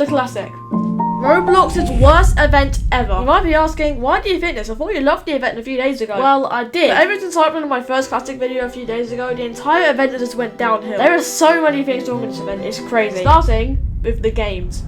The classic. Roblox's worst event ever. You might be asking, why do you think this? I thought you loved the event a few days ago. Well, I did. But ever since I uploaded my first classic video a few days ago, the entire event just went downhill. There are so many things wrong with this event, it's crazy. Starting with the games.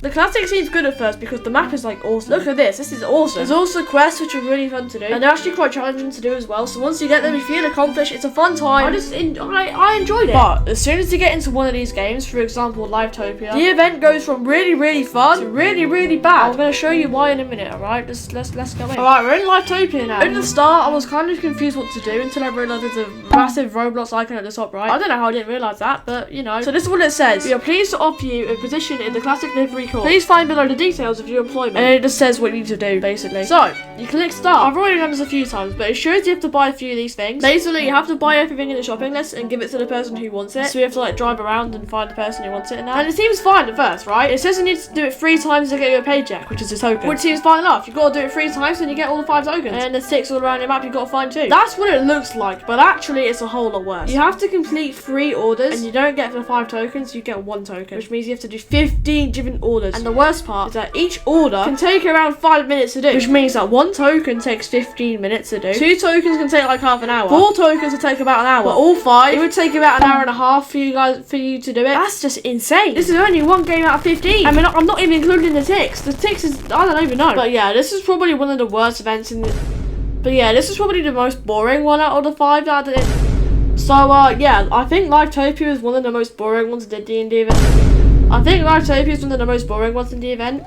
The classic seems good at first because the map is like awesome. Look at this is awesome. There's also quests which are really fun to do, and they're actually quite challenging to do as well. So once you get them, you feel accomplished. It's a fun time. I enjoyed it. But as soon as you get into one of these games, for example LifeTopia, the event goes from really fun to really bad. I'm gonna show you why in a minute. Alright, let's go in. Alright, we're in LifeTopia now. At the start, I was kind of confused what to do until I realised there's a massive Roblox icon at the top right. I don't know how I didn't realise that, but you know. So this is what it says. We are pleased to offer you a position in the classic livery corps. Please find below the details of your employment. And it just says what you need to do, basically. So, you click start. I've already done this a few times, but it shows you have to buy a few of these things. Basically, you have to buy everything in the shopping list and give it to the person who wants it. So you have to like drive around and find the person who wants it and that. And it seems fine at first, right? It says you need to do it 3 times to get your paycheck, which is a token. Which seems fine enough. You've got to do it 3 times and you get all the 5 tokens. And then there's 6 all around your map you've got to find too. That's what it looks like, but actually it's a whole lot worse. You have to complete 3 orders and you don't get the 5 tokens, you get 1 token. Which means you have to do 15 different orders. And the worst part is that each order can take around 5 minutes to do. Which means that 1 token takes 15 minutes to do. 2 tokens can take like half an hour. 4 tokens will take about an hour. But all 5, it would take about an hour and a half for you to do it. That's just insane. This is only 1 game out of 15. I mean, I'm not even including the ticks. The ticks is, I don't even know. But yeah, this is probably one of the worst events in the... But yeah, this is probably the most boring one out of the 5 that I did. So yeah, I think LifeTopia is one of the most boring ones in the D&D event. I think LifeTopia is one of the most boring ones in the event.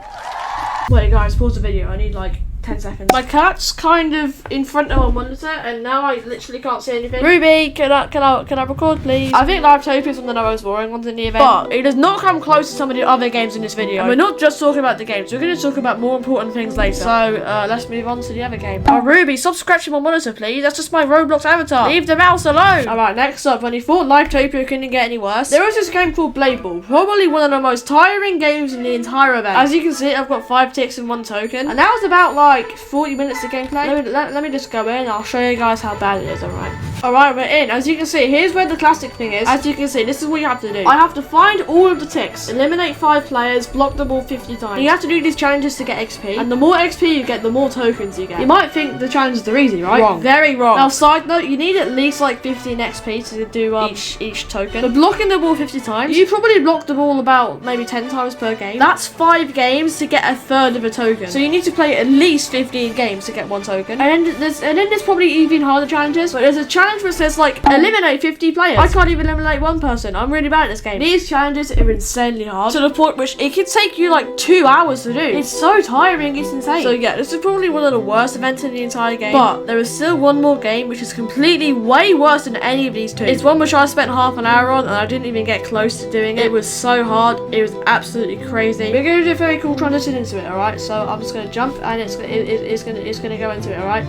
Wait guys, pause the video, I need like 10 seconds. My cat's kind of in front of my monitor and now I literally can't see anything. Ruby, can I record please? I think LifeTopia is one of the most boring ones in the event, but it does not come close to some of the other games in this video. And we're not just talking about the games, we're going to talk about more important things later. So let's move on to the other game. Oh Ruby, stop scratching my monitor please, that's just my Roblox avatar. Leave the mouse alone. Alright, next up, when you thought LifeTopia couldn't get any worse, there was this game called Blade Ball. Probably one of the most tiring games in the entire event. As you can see, I've got 5 ticks and 1 token. And that was about like 40 minutes of gameplay. Let me just go in. I'll show you guys how bad it is. Alright, we're in. As you can see, here's where the classic thing is. As you can see, this is what you have to do. I have to find all of the ticks, eliminate 5 players, block the ball 50 times. And you have to do these challenges to get XP. And the more XP you get, the more tokens you get. You might think the challenges are easy, right? Wrong. Very wrong. Now, side note, you need at least like 15 XP to do each token. But blocking the ball 50 times, you probably block the ball about maybe 10 times per game. That's 5 games to get a third of a token. So you need to play at least 15 games to get 1 token. And then there's probably even harder challenges. But there's a challenge where it says like eliminate 50 players. I can't even eliminate 1 person. I'm really bad at this game. These challenges are insanely hard to the point which it could take you like 2 hours to do. It's so tiring, it's insane. So yeah, this is probably one of the worst events in the entire game. But there is still one more game which is completely way worse than any of these 2. It's one which I spent half an hour on and I didn't even get close to doing it. It was so hard. It was absolutely crazy. We're gonna do a very cool transition into it, alright? So I'm just gonna jump and it's gonna go into it, alright?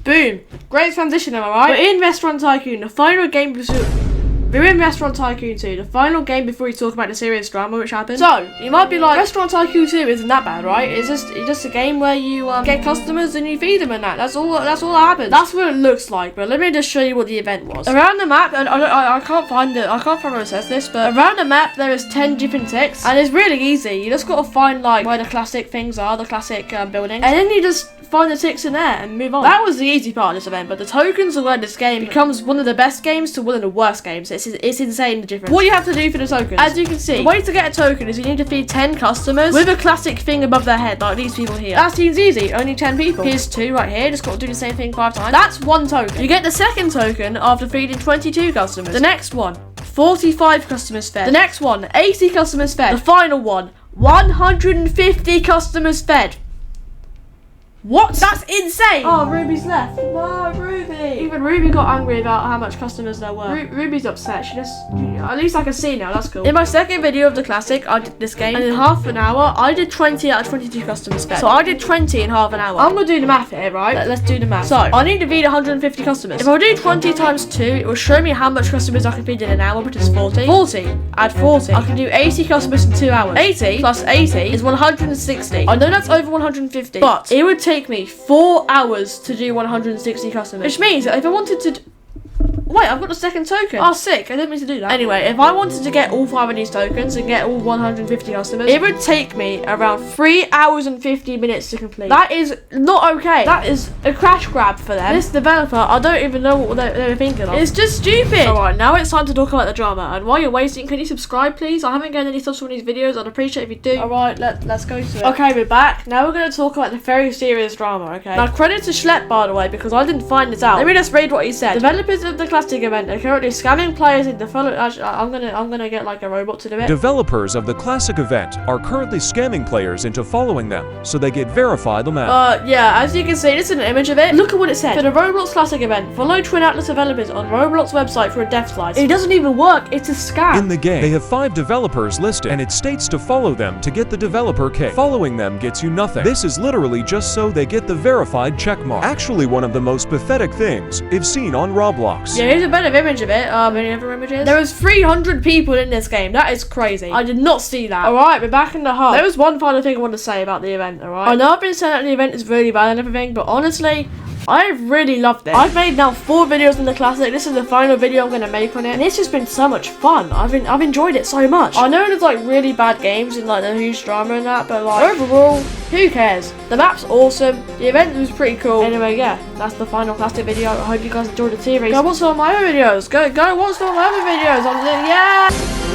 Boom! Great transition, am I right? We're in Restaurant Tycoon, the final game We're in Restaurant Tycoon 2, the final game before we talk about the serious drama which happened. So, you might be like, Restaurant Tycoon 2 isn't that bad, right? It's just a game where you get customers and you feed them and that. That's all that happens. That's what it looks like, but let me just show you what the event was. Around the map, and I can't find where it says this, but around the map there is 10 different ticks, and it's really easy. You just gotta find like where the classic things are, the classic buildings, and then you just find the ticks in there and move on. That was the easy part of this event, but the tokens are where this game becomes one of the best games to one of the worst games. It's insane the difference. What you have to do for the tokens, as you can see, the way to get a token is you need to feed 10 customers with a classic thing above their head, like these people here. That seems easy, only 10 people. Here's 2 right here, just got to do the same thing 5 times. That's 1 token. You get the second token after feeding 22 customers. The next one, 45 customers fed. The next one, 80 customers fed. The final one, 150 customers fed. What? That's insane! Oh, Ruby's left. No, Ruby! Even Ruby got angry about how much customers there were. Ruby's upset. At least I can see now, that's cool. In my second video of the classic, I did this game, and in half an hour, I did 20 out of 22 customers fed. So I did 20 in half an hour. I'm gonna do the math here, right? Let's do the math. So, I need to feed 150 customers. If I do 20 times 2, it will show me how much customers I can feed in an hour, which is 40. 40, add 40. I can do 80 customers in 2 hours. 80 plus 80 is 160. I know that's over 150, but it would take me 4 hours to do 160 customers, which means that if I wanted to Wait, I've got the second token. Oh, sick. I didn't mean to do that. Anyway, if I wanted to get all 5 of these tokens and get all 150 customers, it would take me around 3 hours and 50 minutes to complete. That is not okay. That is a crash grab for them. This developer, I don't even know what they were thinking of. It's just stupid. Alright, now it's time to talk about the drama. And while you're waiting, can you subscribe, please? I haven't gotten any subs from these videos. I'd appreciate if you do. Alright, let's go to it. Okay, we're back. Now we're going to talk about the very serious drama, okay? Now, credit to Schlep, by the way, because I didn't find this out. Let me just read what he said. Developers of the classic event are currently scamming players into follow. Actually, I'm gonna get like a robot to do it. Developers of the classic event are currently scamming players into following them, so they get verified amount. Yeah, as you can see, this is an image of it. Look at what it said. For the Roblox classic event, follow Twin Atlas developers on Roblox website for a death slice. It doesn't even work. It's a scam. In the game, they have 5 developers listed, and it states to follow them to get the developer key. Following them gets you nothing. This is literally just so they get the verified checkmark. Actually, one of the most pathetic things I've seen on Roblox. Yeah, here's a better image of it. Any other images? There was 300 people in this game. That is crazy. I did not see that. Alright, we're back in the hub. There was one final thing I want to say about the event, alright? I know I've been saying that the event is really bad and everything, but honestly, I really loved it. I've made now 4 videos in the classic. This is the final video I'm going to make on it. And it's just been so much fun. I've enjoyed it so much. I know there's like really bad games and like the huge drama and that, but like overall, who cares? The map's awesome. The event was pretty cool. Anyway, yeah, that's the final classic video. I hope you guys enjoyed the series. Go watch some of my other videos. Go watch some of my other videos. Yeah.